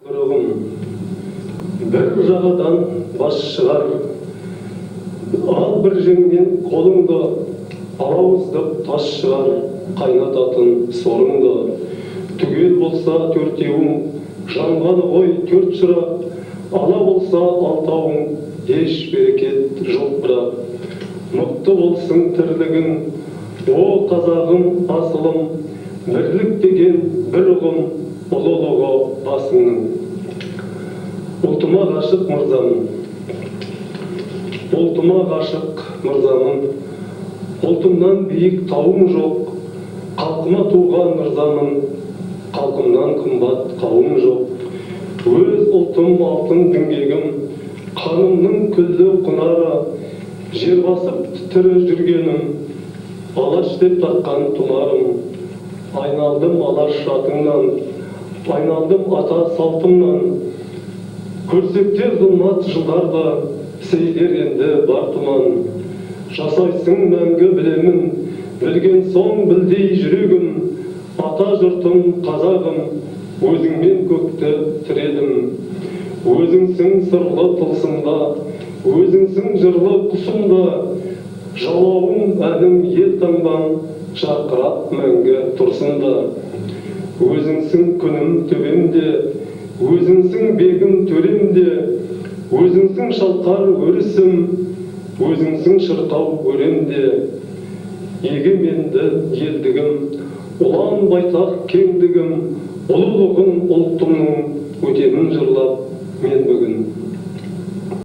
бір жағадан бас шығар, ал бір жеңнен қолыңды алауыздап тас шығар, қайнататын сорыңды. Түгел болса төртеуің, жанғаны ғой төрт шырақ, ала болса алтауың, еш берекет жоқ бірақ. Мықты болсын тірлігің, о қазағым асылым, бірлік деген бір ұғым, ұлылығы басыңның. Ұлтыма ғашық мырзамын, ұлтыма ғашық мырзамын, ұлтымнан биік тауым жоқ, халқыма туған мырзамын, халқымнан қымбат қауым жоқ. Өз ұлтым алтын діңгегім, қанымның күллі құнары, жер басып тірі жүргенім, алаш деп тартқан тұмарым. Айналдым алаш атыңнан, айналдым ата салтымнан, көрсектер зұлмат жылдарда, сейдер енді бар тұман. Жасайсың мәңгі білемін, білген соң білдей жүрегім, ата жұртым қазағым, өзіңмен көкті тіредім. Өзіңсің сырлы тылсымда, өзіңсің жырлы құсымда, жалауым әнім ел таңбам, жарқырап мәңгі тұрсында. Өзіңсің күнім төбемде, өзіңсің бегім төремде, өзіңсің шалқар өрісім, өзіңсің шырқау өремде. Егеменді елдігім, ұлан байтақ кеңдігім, ұлылығым ұлтымның, өтемін жырлап мен бүгін.